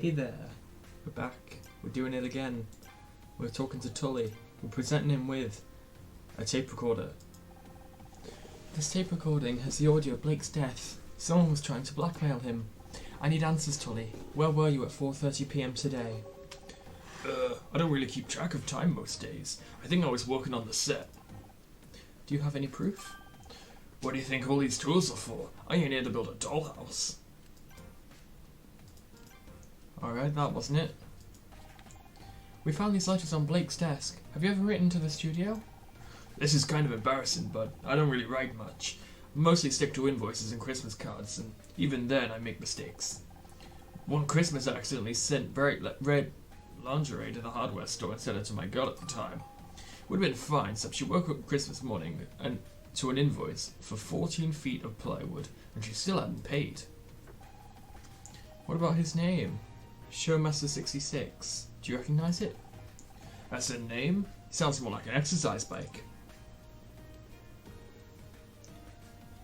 Hey there, we're back. We're doing it again. We're talking to Tully. We're presenting him with a tape recorder. This tape recording has the audio of Blake's death. Someone was trying to blackmail him. I need answers, Tully. Where were you at 4:30 PM today? I don't really keep track of time most days. I think I was working on the set. Do you have any proof? What do you think all these tools are for? I ain't here to build a dollhouse. Alright, that wasn't it. We found these letters on Blake's desk. Have you ever written to the studio? This is kind of embarrassing, but I don't really write much. I mostly stick to invoices and Christmas cards, and even then I make mistakes. One Christmas I accidentally sent bright red lingerie to the hardware store and sent it to my girl at the time. Would have been fine, except she woke up Christmas morning and to an invoice for 14 feet of plywood, and she still hadn't paid. What about his name? Showmaster66. Do you recognise it? That's a name? Sounds more like an exercise bike.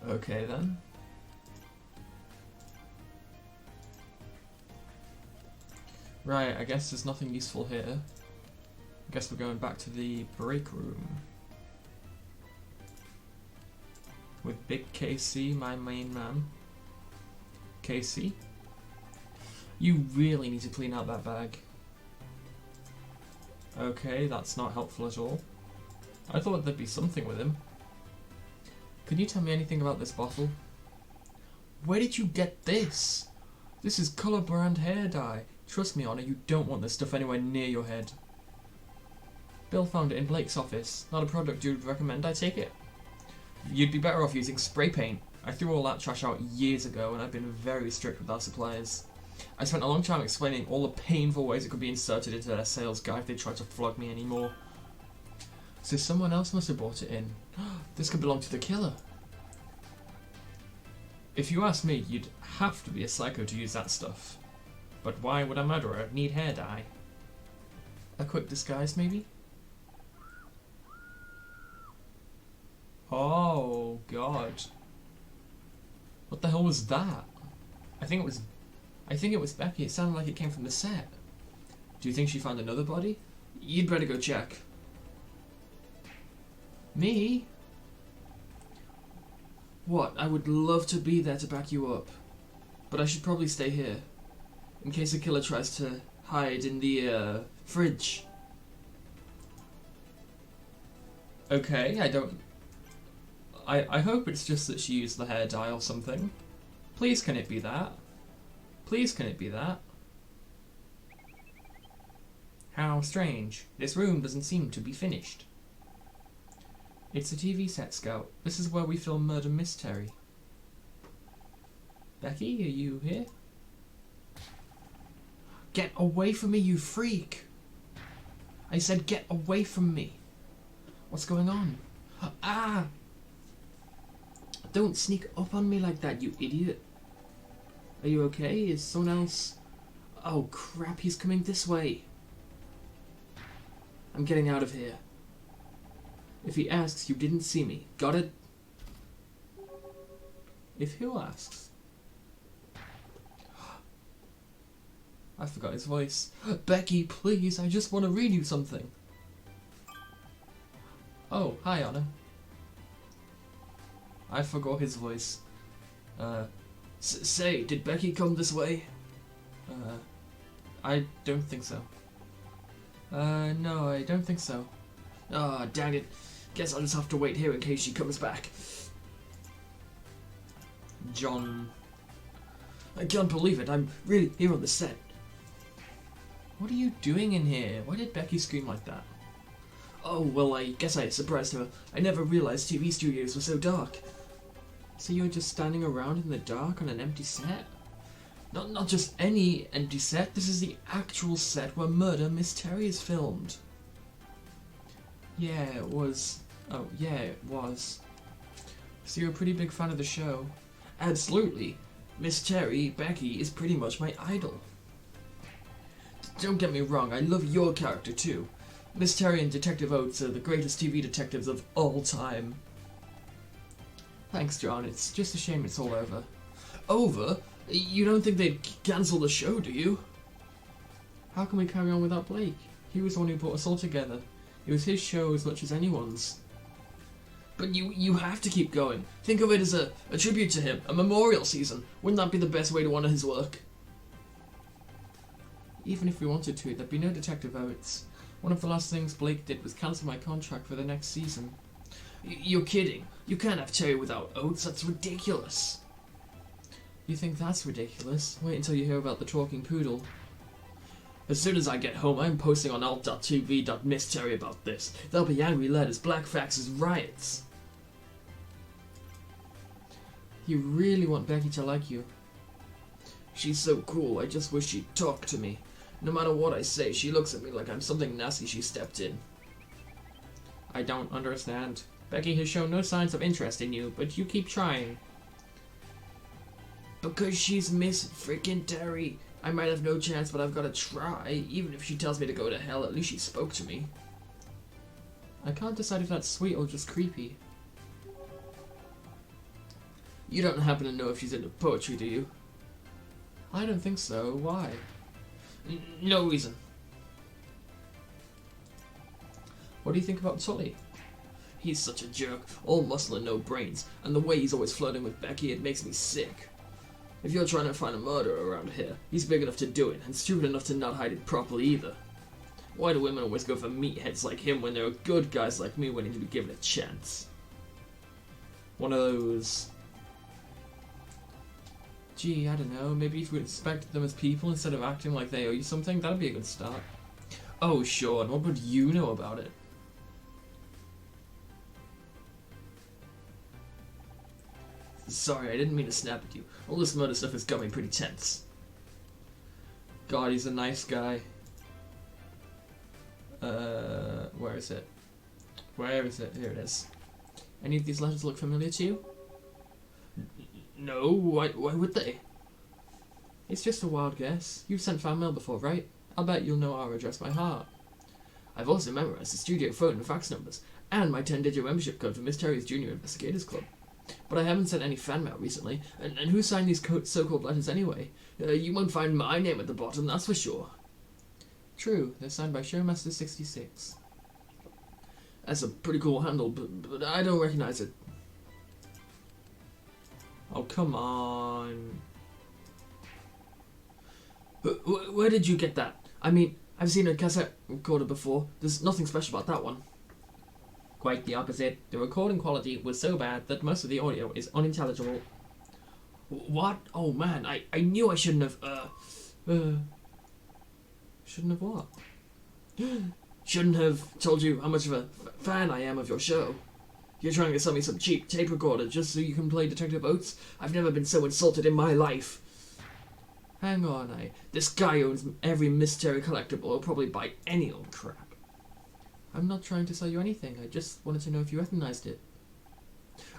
Okay then. Right, I guess there's nothing useful here. I guess we're going back to the break room. With Big KC, my main man. KC? You really need to clean out that bag. Okay, that's not helpful at all. I thought there'd be something with him. Can you tell me anything about this bottle? Where did you get this? This is colour brand hair dye. Trust me, Honor, you don't want this stuff anywhere near your head. Bill found it in Blake's office. Not a product you'd recommend, I take it? You'd be better off using spray paint. I threw all that trash out years ago and I've been very strict with our suppliers. I spent a long time explaining all the painful ways it could be inserted into their sales guide if they tried to flog me anymore. So someone else must have brought it in. This could belong to the killer. If you ask me, you'd have to be a psycho to use that stuff. But why would a murderer need hair dye? A quick disguise, maybe? Oh, God. What the hell was that? I think it was Becky. It sounded like it came from the set. Do you think she found another body? You'd better go check. Me? What? I would love to be there to back you up. But I should probably stay here. In case the killer tries to hide in the, fridge. Okay, I hope it's just that she used the hair dye or something. Please can it be that? Please can it be that? How strange. This room doesn't seem to be finished. It's a TV set, Scout. This is where we film Murder Mystery. Becky, are you here? Get away from me, you freak! I said get away from me. What's going on? Ah! Don't sneak up on me like that, you idiot. Are you okay? Is someone else... Oh crap, he's coming this way. I'm getting out of here. If he asks, you didn't see me. Got it? If who asks? I forgot his voice. Becky, please, I just want to read you something. Oh, hi, Anna. I forgot his voice. Say, did Becky come this way? I don't think so. No, I don't think so. Ah, dang it. Guess I'll just have to wait here in case she comes back. John. I can't believe it. I'm really here on the set. What are you doing in here? Why did Becky scream like that? Oh, well, I guess I surprised her. I never realized TV studios were so dark. So you were just standing around in the dark on an empty set? Not just any empty set. This is the actual set where Murder Mystery is filmed. Yeah, it was. Oh, yeah, it was. So you're a pretty big fan of the show? Absolutely. Miss Terry, Becky, is pretty much my idol. Don't get me wrong, I love your character too. Miss Terry and Detective Oates are the greatest TV detectives of all time. Thanks, John. It's just a shame it's all over. Over? You don't think they'd cancel the show, do you? How can we carry on without Blake? He was the one who brought us all together. It was his show as much as anyone's. But you have to keep going. Think of it as a tribute to him, a memorial season. Wouldn't that be the best way to honour his work? Even if we wanted to, there'd be no detective votes. One of the last things Blake did was cancel my contract for the next season. You're kidding. You can't have Terry without Oates. That's ridiculous. You think that's ridiculous? Wait until you hear about the talking poodle. As soon as I get home, I'm posting on alt.tv.miss Terry about this. There'll be angry letters, black faxes, riots. You really want Becky to like you. She's so cool, I just wish she'd talk to me. No matter what I say, she looks at me like I'm something nasty she stepped in. I don't understand. Becky has shown no signs of interest in you, but you keep trying. Because she's Miss Frickin' Terry. I might have no chance, but I've got to try. Even if she tells me to go to hell, at least she spoke to me. I can't decide if that's sweet or just creepy. You don't happen to know if she's into poetry, do you? I don't think so. Why? No reason. What do you think about Tully? He's such a jerk, all muscle and no brains, and the way he's always flirting with Becky, it makes me sick. If you're trying to find a murderer around here, he's big enough to do it, and stupid enough to not hide it properly either. Why do women always go for meatheads like him when there are good guys like me waiting to be given a chance? One of those... Gee, I don't know, maybe if we respected them as people instead of acting like they owe you something, that'd be a good start. Oh, sure, and what would you know about it? Sorry, I didn't mean to snap at you. All this murder stuff has got me pretty tense. God, he's a nice guy. Where is it? Where is it? Here it is. Any of these letters look familiar to you? No, why would they? It's just a wild guess. You've sent fan mail before, right? I'll bet you'll know our address by heart. I've also memorized the studio phone and fax numbers, and my 10-digit membership code for Miss Terry's Junior Investigators Club. But I haven't sent any fan mail recently, and who signed these so-called letters anyway? You won't find my name at the bottom, that's for sure. True, they're signed by Showmaster66. That's a pretty cool handle, but I don't recognize it. Oh, come on. Where did you get that? I mean, I've seen a cassette recorder before. There's nothing special about that one. Quite the opposite. The recording quality was so bad that most of the audio is unintelligible. What? Oh man, I knew I shouldn't have, Shouldn't have what? Shouldn't have told you how much of a fan I am of your show. You're trying to sell me some cheap tape recorder just so you can play Detective Oates? I've never been so insulted in my life. Hang on, This guy owns every Miss Terry collectible. He'll probably buy any old crap. I'm not trying to sell you anything. I just wanted to know if you recognized it.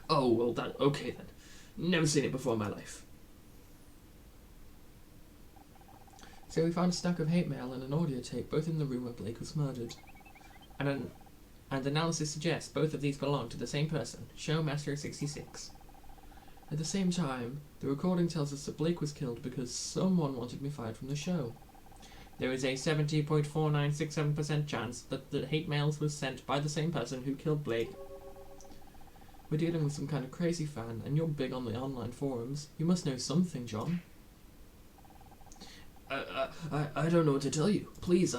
Oh, well, okay then. Never seen it before in my life. So we found a stack of hate mail and an audio tape, both in the room where Blake was murdered. And analysis suggests both of these belong to the same person, Showmaster66. At the same time, the recording tells us that Blake was killed because someone wanted me fired from the show. There is a 70.4967% chance that the hate mails was sent by the same person who killed Blake. We're dealing with some kind of crazy fan, and you're big on the online forums. You must know something, John. I don't know what to tell you. Please,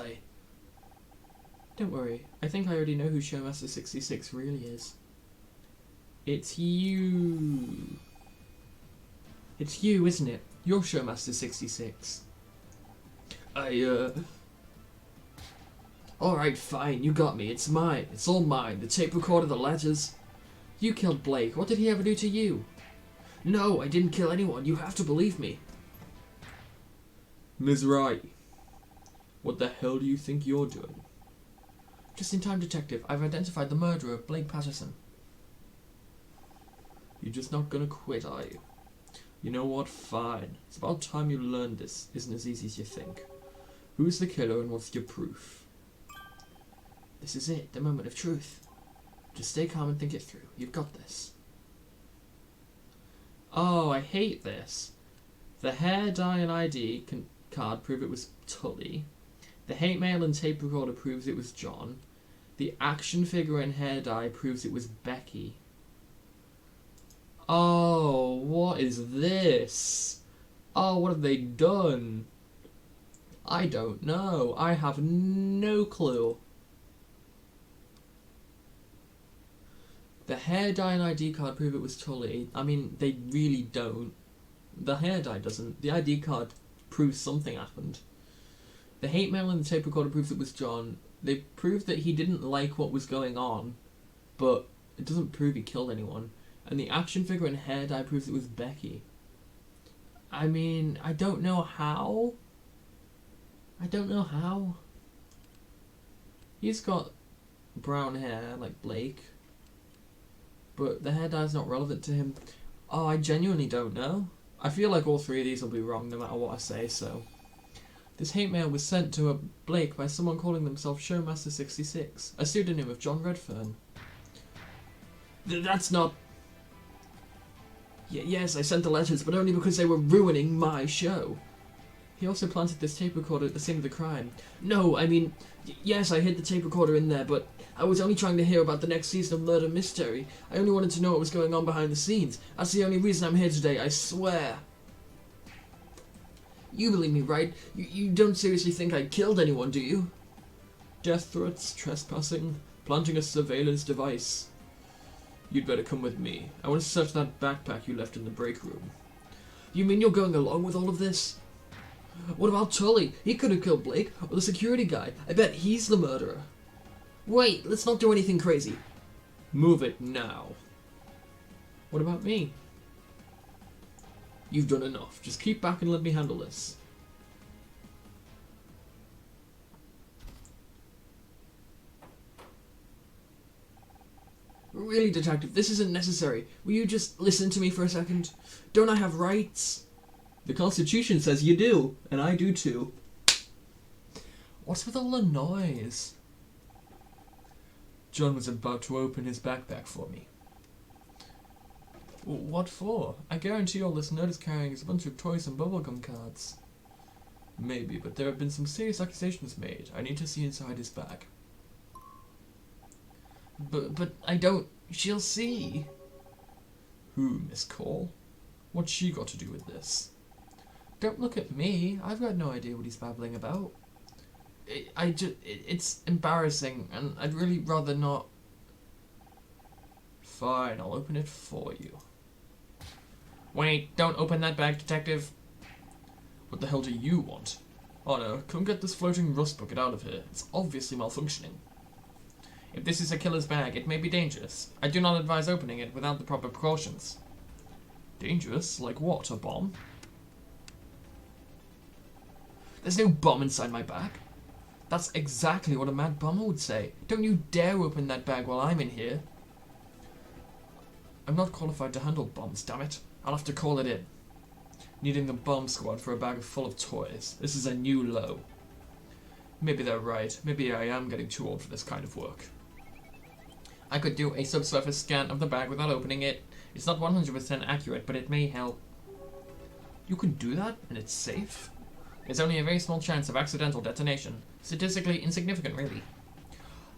Don't worry. I think I already know who Showmaster66 really is. It's you. It's you, isn't it? You're Showmaster66. Alright, fine, you got me. It's mine. It's all mine. The tape recorder, the letters. You killed Blake. What did he ever do to you? No, I didn't kill anyone. You have to believe me. Ms. Wright, what the hell do you think you're doing? Just in time, Detective. I've identified the murderer, Blake Patterson. You're just not gonna quit, are you? You know what? Fine. It's about time you learned this isn't as easy as you think. Who's the killer and what's your proof? This is it, the moment of truth. Just stay calm and think it through. You've got this. Oh, I hate this. The hair dye and ID card prove it was Tully. The hate mail and tape recorder proves it was John. The action figure and hair dye proves it was Becky. Oh, what is this? Oh, what have they done? I don't know. I have no clue. The hair dye and ID card prove it was Tully. I mean, they really don't. The hair dye doesn't. The ID card proves something happened. The hate mail and the tape recorder proves it was John. They proved that he didn't like what was going on, but it doesn't prove he killed anyone. And the action figure and hair dye proves it was Becky. I mean, I don't know how. He's got brown hair, like Blake, but the hair dye's not relevant to him. Oh, I genuinely don't know. I feel like all three of these will be wrong no matter what I say, so... This hate mail was sent to a Blake by someone calling themselves Showmaster66, a pseudonym of John Redfern. That's not... Yes, I sent the letters, but only because they were ruining my show. He also planted this tape recorder at the scene of the crime. No, I mean, yes, I hid the tape recorder in there, but I was only trying to hear about the next season of Murder Mystery. I only wanted to know what was going on behind the scenes. That's the only reason I'm here today, I swear. You believe me, right? You don't seriously think I killed anyone, do you? Death threats, trespassing, planting a surveillance device. You'd better come with me. I want to search that backpack you left in the break room. You mean you're going along with all of this? What about Tully? He could have killed Blake, or the security guy. I bet he's the murderer. Wait, let's not do anything crazy. Move it now. What about me? You've done enough. Just keep back and let me handle this. Really, Detective, this isn't necessary. Will you just listen to me for a second? Don't I have rights? The Constitution says you do, and I do too. What's with all the noise? John was about to open his backpack for me. What for? I guarantee all this nerd is carrying is a bunch of toys and bubblegum cards. Maybe, but there have been some serious accusations made. I need to see inside his bag. But I don't... She'll see. Who, Miss Cole? What's she got to do with this? Don't look at me. I've got no idea what he's babbling about. It's embarrassing, and I'd really rather not... Fine, I'll open it for you. Wait, don't open that bag, Detective. What the hell do you want? Oh no, come get this floating rust bucket out of here. It's obviously malfunctioning. If this is a killer's bag, it may be dangerous. I do not advise opening it without the proper precautions. Dangerous? Like what, a bomb? There's no bomb inside my bag. That's exactly what a mad bomber would say. Don't you dare open that bag while I'm in here. I'm not qualified to handle bombs, damn it. I'll have to call it in. Needing the bomb squad for a bag full of toys. This is a new low. Maybe they're right. Maybe I am getting too old for this kind of work. I could do a subsurface scan of the bag without opening it. It's not 100% accurate, but it may help. You can do that, and it's safe? There's only a very small chance of accidental detonation. Statistically insignificant, really.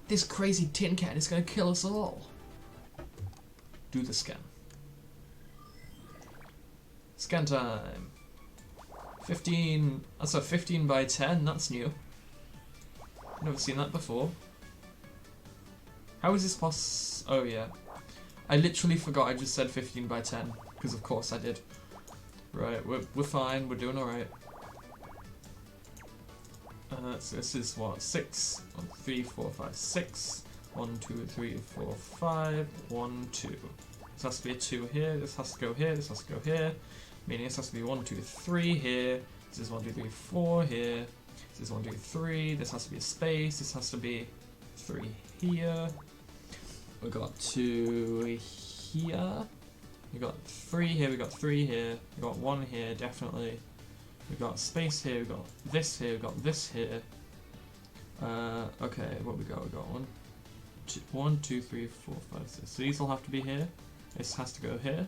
This crazy tin can is going to kill us all. Do the scan. Scan time. 15... That's a 15 by 10. That's new. Never seen that before. How is this Oh, yeah. I literally forgot I just said 15 by 10. Because of course I did. Right, we're fine. We're doing alright. So this is what? 6. 1, 3, 4, 5, 6. 1, 2, 3, 4, 5. 1, 2. This has to be a 2 here. This has to go here. This has to go here. Meaning this has to be 1, 2, 3 here. This is 1, 2, 3, 4 here. This is 1, 2, 3. This has to be a space. This has to be 3 here. We got 2 here. We got 3 here. We got 3 here. We got 1 here, definitely. We got space here. We got this here. We got this here. Okay, what we got? We got 1, 2, 3, 4, 5, 6. So these will have to be here. This has to go here.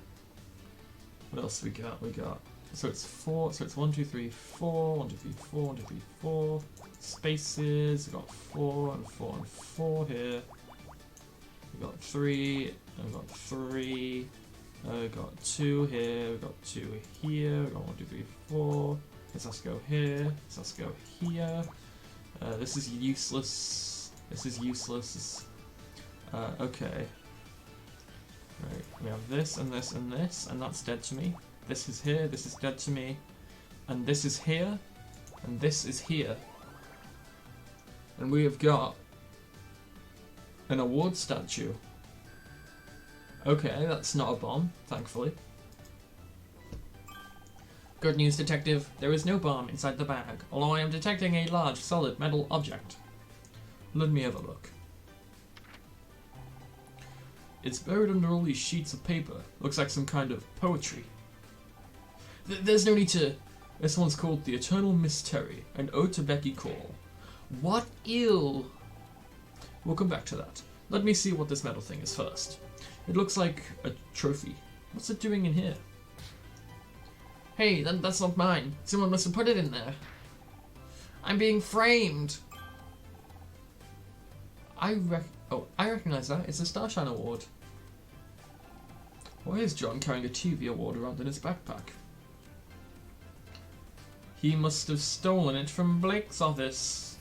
What else we got? We got So it's 4, so it's 1, 2, 3, 4, 1, 2, 3, 4, 1, 2, 3, 4. Spaces, we've got 4 and 4 and 4 here. We've got 3, and we've got 3. We've got 2 here, we've got 2 here, we've got 1, 2, 3, 4. This has to go here, this has to go here. This is useless. This is useless. Okay. Right, we have this and this and this, and that's dead to me. This is here, this is dead to me. And this is here, and this is here. And we have got an award statue. Okay, that's not a bomb, thankfully. Good news, Detective. There is no bomb inside the bag, although I am detecting a large, solid metal object. Let me have a look. It's buried under all these sheets of paper. Looks like some kind of poetry. There's no need to... This one's called The Eternal Mystery, an ode to Becky Cole. What ill? We'll come back to that. Let me see what this metal thing is first. It looks like a trophy. What's it doing in here? Hey, that's not mine. Someone must have put it in there. I'm being framed. I recognize that. It's a Starshine Award. Why is John carrying a TV award around in his backpack? He must have stolen it from Blake's office.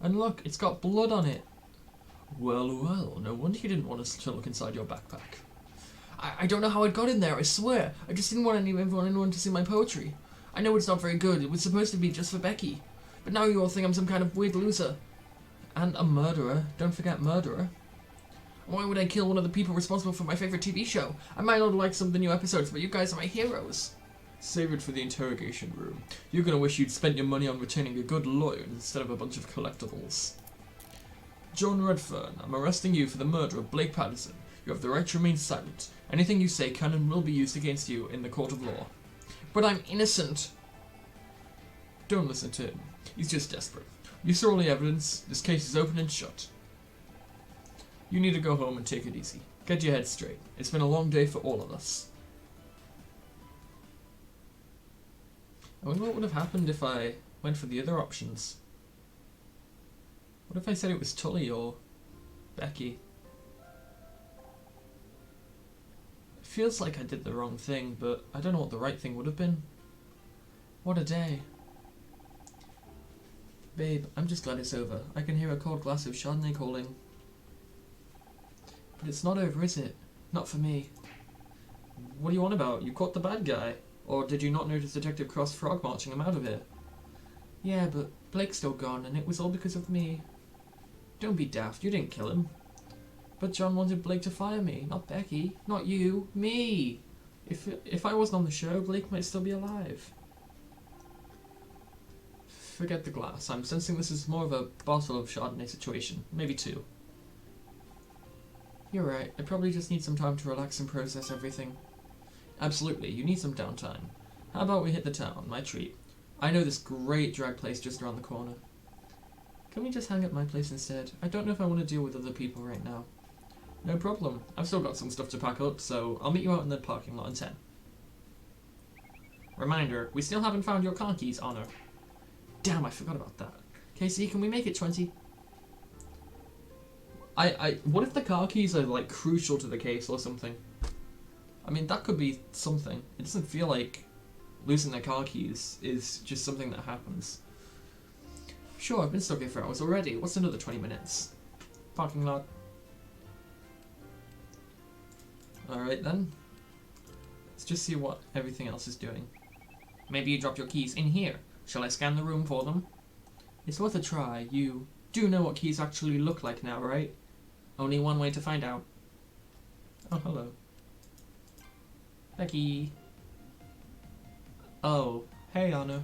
And look, it's got blood on it. Well, well, no wonder you didn't want us to look inside your backpack. I don't know how it got in there, I swear. I just didn't want anyone to see my poetry. I know it's not very good. It was supposed to be just for Becky. But now you all think I'm some kind of weird loser. And a murderer. Don't forget murderer. Why would I kill one of the people responsible for my favorite TV show? I might not like some of the new episodes, but you guys are my heroes. Save it for the interrogation room. You're gonna wish you'd spent your money on retaining a good lawyer instead of a bunch of collectibles. John Redfern, I'm arresting you for the murder of Blake Patterson. You have the right to remain silent. Anything you say can and will be used against you in the court of law. But I'm innocent. Don't listen to him. He's just desperate. You saw all the evidence. This case is open and shut. You need to go home and take it easy. Get your head straight. It's been a long day for all of us. I wonder what would have happened if I went for the other options. What if I said it was Tully or Becky? It feels like I did the wrong thing, but I don't know what the right thing would have been. What a day. Babe, I'm just glad it's over. I can hear a cold glass of Chardonnay calling. But it's not over, is it? Not for me. What are you on about? You caught the bad guy. Or did you not notice Detective Cross frog marching him out of here? Yeah, but Blake's still gone, and it was all because of me. Don't be daft, you didn't kill him. But John wanted Blake to fire me, not Becky. Not you, me! If I wasn't on the show, Blake might still be alive. Forget the glass. I'm sensing this is more of a bottle of Chardonnay situation. Maybe 2. You're right. I probably just need some time to relax and process everything. Absolutely. You need some downtime. How about we hit the town? My treat. I know this great drag place just around the corner. Can we just hang at my place instead? I don't know if I want to deal with other people right now. No problem. I've still got some stuff to pack up, so I'll meet you out in the parking lot in 10. Reminder, we still haven't found your car keys, Honor. Damn, I forgot about that. Casey, can we make it 20? What if the car keys are, like, crucial to the case or something? I mean, that could be something. It doesn't feel like losing their car keys is just something that happens. Sure, I've been stuck here for hours already. What's another 20 minutes? Parking lot. Alright then. Let's just see what everything else is doing. Maybe you dropped your keys in here. Shall I scan the room for them? It's worth a try. You do know what keys actually look like now, right? Only one way to find out. Oh, hello. Becky. Oh, hey, Anna.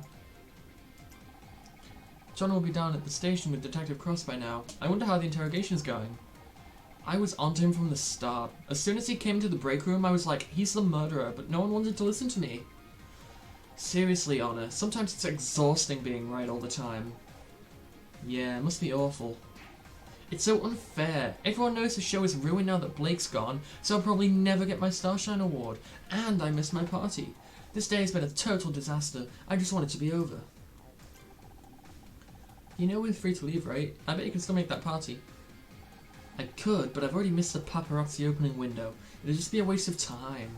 John will be down at the station with Detective Cross by now. I wonder how the interrogation's going. I was onto him from the start. As soon as he came to the break room, I was like, he's the murderer, but no one wanted to listen to me. Seriously, Anna, sometimes it's exhausting being right all the time. Yeah, it must be awful. It's so unfair. Everyone knows the show is ruined now that Blake's gone, so I'll probably never get my Starshine award. And I missed my party. This day has been a total disaster. I just want it to be over. You know we're free to leave, right? I bet you can still make that party. I could, but I've already missed the paparazzi opening window. It'd just be a waste of time.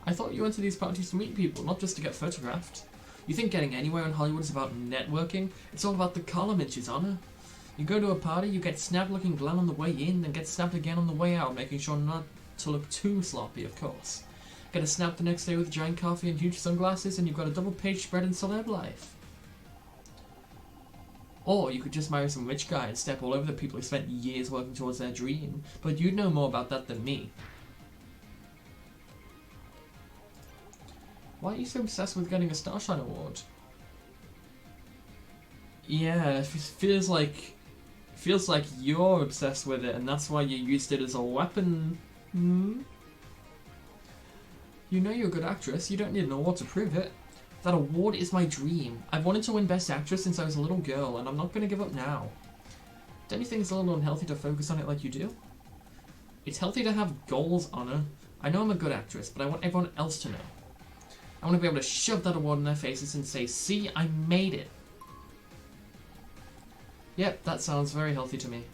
I thought you went to these parties to meet people, not just to get photographed. You think getting anywhere in Hollywood is about networking? It's all about the column inches, Anna. You go to a party, you get snapped looking glam on the way in, then get snapped again on the way out, making sure not to look too sloppy, of course. Get a snap the next day with giant coffee and huge sunglasses, and you've got a double-page spread in celeb life. Or you could just marry some rich guy and step all over the people who spent years working towards their dream, but you'd know more about that than me. Why are you so obsessed with getting a Starshine award? Yeah, it feels like you're obsessed with it, and that's why you used it as a weapon. Hmm? You know you're a good actress. You don't need an award to prove it. That award is my dream. I've wanted to win Best Actress since I was a little girl, and I'm not going to give up now. Don't you think it's a little unhealthy to focus on it like you do? It's healthy to have goals, Anna. I know I'm a good actress, but I want everyone else to know. I want to be able to shove that award in their faces and say, see, I made it. Yep, that sounds very healthy to me.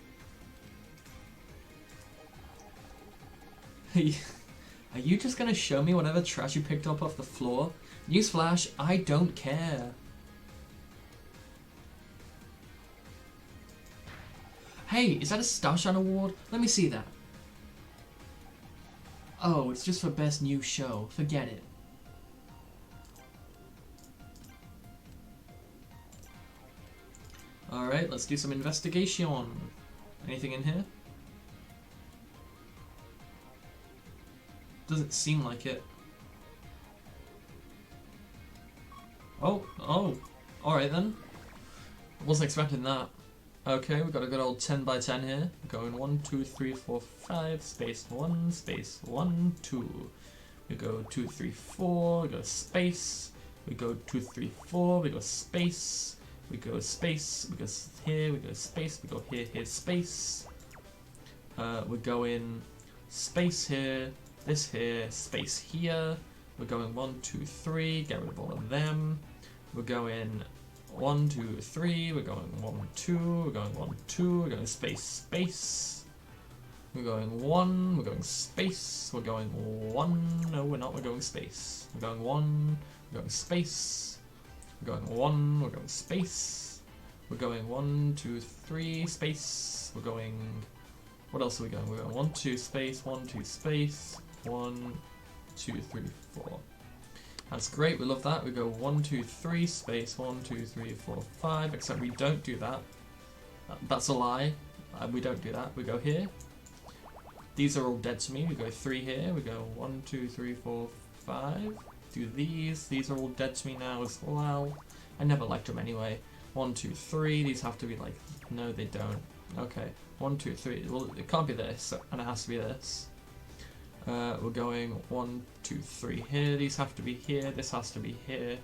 Are you just going to show me whatever trash you picked up off the floor? Newsflash, I don't care. Hey, is that a Starshine award? Let me see that. Oh, it's just for Best New Show. Forget it. Alright, let's do some investigation. Anything in here? Doesn't seem like it. Oh, alright then. Wasn't expecting that. Okay, we've got a good old 10 by 10 here. Going 1, 2, 3, 4, 5, space 1, space 1, 2. We go 2, 3, 4, we go space. We go 2, 3, 4, we go space. We go space, we go here, we go space, we go here, here, space. We're going space here, this here, space here. We're going 1, 2, 3, get rid of all of them. We're going 1, 2, 3, we're going 1, 2, we're going 1, 2, we're going space, space. We're going 1, we're going space, we're going 1, no we're not, we're going space. We're going 1, we're going space. We're going 1, we're going space. We're going 1, 2, 3, space. We're going... What else are we going? We're going 1, 2, space, 1, 2, space. 1, 2, 3, 4. That's great, we love that. We go 1, 2, 3, space, 1, 2, 3, 4, 5. Except we don't do that. That's a lie. We don't do that. We go here. These are all dead to me. We go 3 here. We go 1, 2, 3, 4, 5. Do these. These are all dead to me now as well. I never liked them anyway. 1, 2, 3. These have to be like... No, they don't. Okay. 1, 2, 3. Well, it can't be this, and it has to be this. We're going 1, 2, 3 here. These have to be here. This has to be here.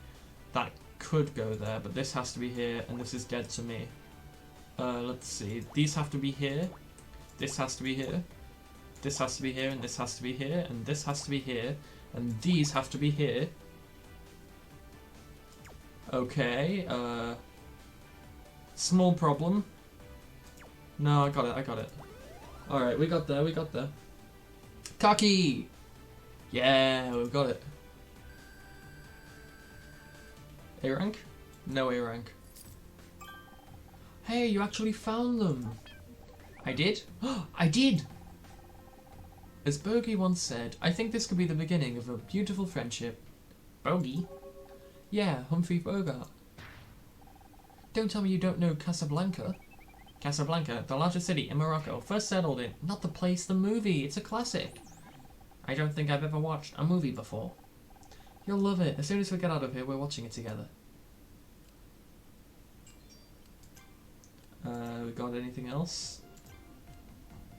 That could go there, but this has to be here, and this is dead to me. Let's see. These have to be here. This has to be here. This has to be here, and this has to be here, and this has to be here. And these have to be here. Okay, small problem. No, I got it. Alright, we got there. Cocky! Yeah, we've got it. A rank? No A rank. Hey, you actually found them! I did? I did! As Bogey once said, I think this could be the beginning of a beautiful friendship. Bogey? Yeah, Humphrey Bogart. Don't tell me you don't know Casablanca. Casablanca, the largest city in Morocco, first settled in... Not the place, the movie. It's a classic. I don't think I've ever watched a movie before. You'll love it. As soon as we get out of here, we're watching it together. We got anything else?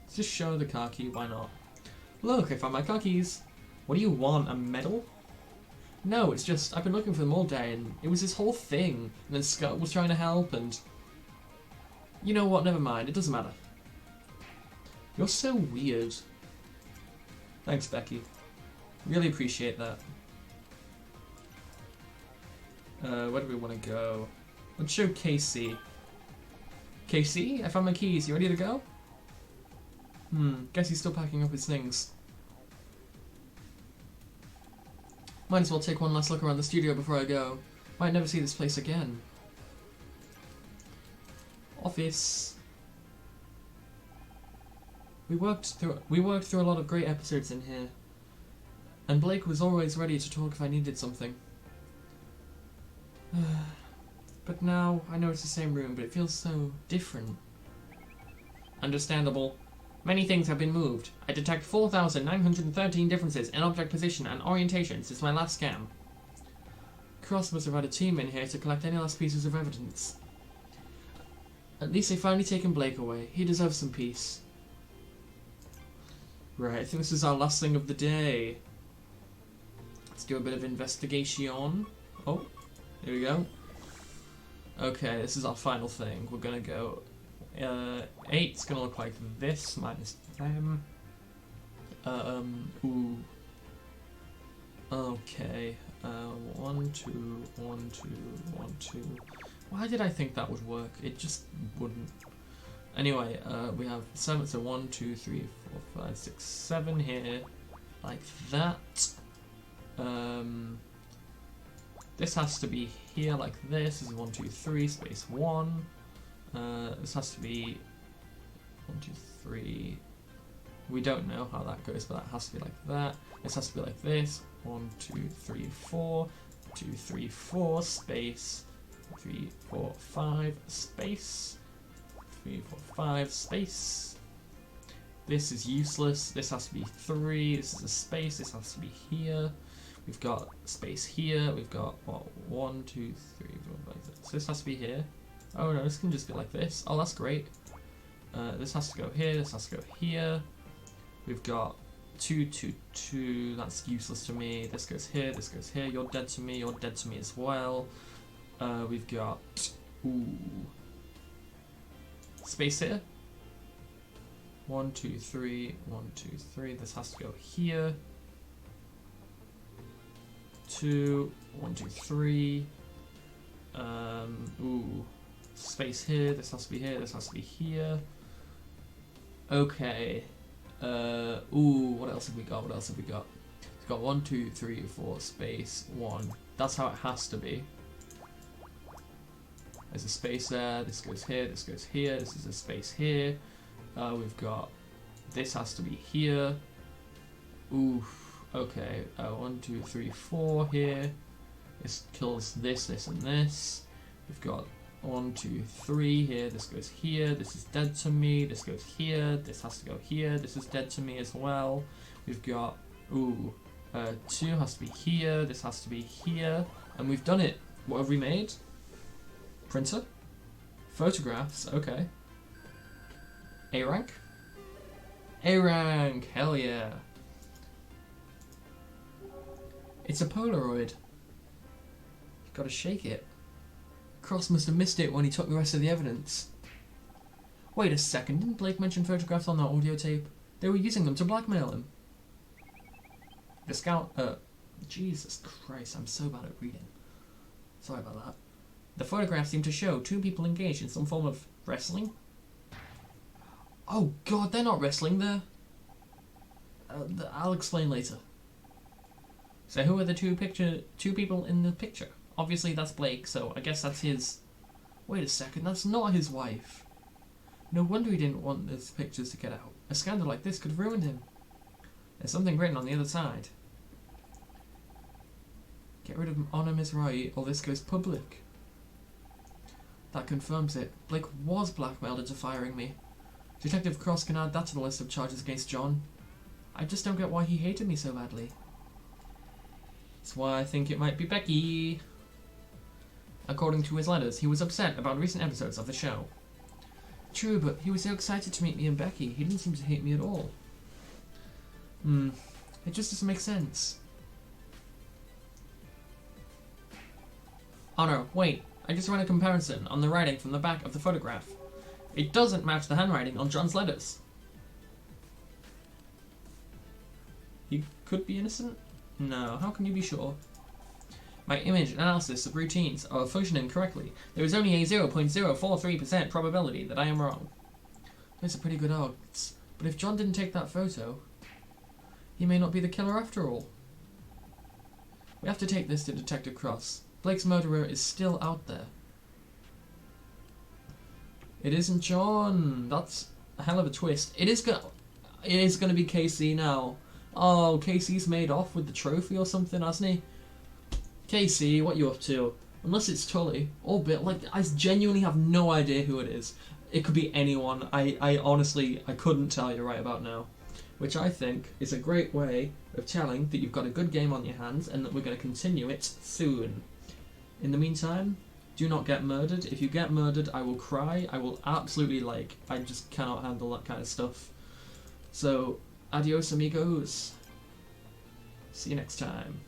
Let's just show the car key, why not? Look, I found my car keys. What do you want, a medal? No, it's just, I've been looking for them all day, and it was this whole thing, and then Scott was trying to help, and... You know what? Never mind. It doesn't matter. You're so weird. Thanks, Becky. Really appreciate that. Where do we want to go? Let's show Casey. Casey, I found my keys. You ready to go? Guess he's still packing up his things. Might as well take one last look around the studio before I go. Might never see this place again. Office. We worked through a lot of great episodes in here. And Blake was always ready to talk if I needed something. But now, I know it's the same room, but it feels so different. Understandable. Many things have been moved. I detect 4,913 differences in object position and orientation since my last scan. Cross must have had a team in here to collect any last pieces of evidence. At least they've finally taken Blake away. He deserves some peace. Right, I think this is our last thing of the day. Let's do a bit of investigation. Oh, here we go. Okay, this is our final thing. We're gonna go 8's gonna look like this minus them. Ooh. Okay. 1, 2, 1, 2, 1, 2. Why did I think that would work? It just wouldn't. Anyway, we have 7, so 1, 2, 3, 4, 5, 6, 7 here, like that. This has to be here like this. This is 1, 2, 3, space 1. This has to be 1, 2, 3. We don't know how that goes, but that has to be like that. This has to be like this. 1, 2, 3, 4. 2, 3, 4, space. 3, 4, 5, space. 3, 4, 5, space. This is useless. This has to be 3. This is a space. This has to be here. We've got space here. We've got, what, 1, 2, 3, 4, 5, 6. So this has to be here. Oh no, this can just be like this. Oh, that's great. This has to go here. This has to go here. We've got 2, 2, 2. That's useless to me. This goes here. This goes here. You're dead to me. You're dead to me as well. We've got, ooh, space here. 1, 2, 3. 1, 2, 3. This has to go here. 2, 1, 2, 3. Ooh, space here. This has to be here. This has to be here. Okay. Ooh, what else have we got? What else have we got? We've got 1, 2, 3, 4, space 1. That's how it has to be. There's a space there. This goes here. This goes here. This is a space here. We've got. This has to be here. Oof. Okay, 1, 2, 3, 4 here. This kills this, this, and this. We've got 1, 2, 3 here. This goes here. This is dead to me. This goes here. This has to go here. This is dead to me as well. We've got, ooh, 2 has to be here. This has to be here. And we've done it. What have we made? Printer? Photographs, okay. A rank? A rank, hell yeah. It's a Polaroid. Gotta shake it. Cross must have missed it when he took the rest of the evidence. Wait a second, didn't Blake mention photographs on that audio tape? They were using them to blackmail him. The scout, Jesus Christ, I'm so bad at reading. Sorry about that. The photographs seem to show 2 people engaged in some form of wrestling. Oh god, they're not wrestling, they're... I'll explain later. So who are the two people in the picture? Obviously that's Blake, so I guess that's his... Wait a second, that's not his wife. No wonder he didn't want those pictures to get out. A scandal like this could have ruined him. There's something written on the other side. Get rid of anonymous right, or this goes public. That confirms it. Blake was blackmailed into firing me. Detective Cross can add that to the list of charges against John. I just don't get why he hated me so badly. That's why I think it might be Becky. According to his letters, he was upset about recent episodes of the show. True, but he was so excited to meet me and Becky, he didn't seem to hate me at all. It just doesn't make sense. Oh no, wait. I just ran a comparison on the writing from the back of the photograph. It doesn't match the handwriting on John's letters. He could be innocent? No, how can you be sure? My image analysis of routines are functioning correctly. There is only a 0.043% probability that I am wrong. Those are pretty good odds. But if John didn't take that photo, he may not be the killer after all. We have to take this to Detective Cross. Blake's murderer is still out there. It isn't John. That's a hell of a twist. It is gonna be Casey now. Oh, Casey's made off with the trophy or something, hasn't he? Casey, what you up to? Unless it's Tully or Bill. Like, I genuinely have no idea who it is. It could be anyone. I honestly, I couldn't tell you right about now. Which I think is a great way of telling that you've got a good game on your hands and that we're going to continue it soon. In the meantime, do not get murdered. If you get murdered, I will cry. I will absolutely, I just cannot handle that kind of stuff. So, adios amigos. See you next time.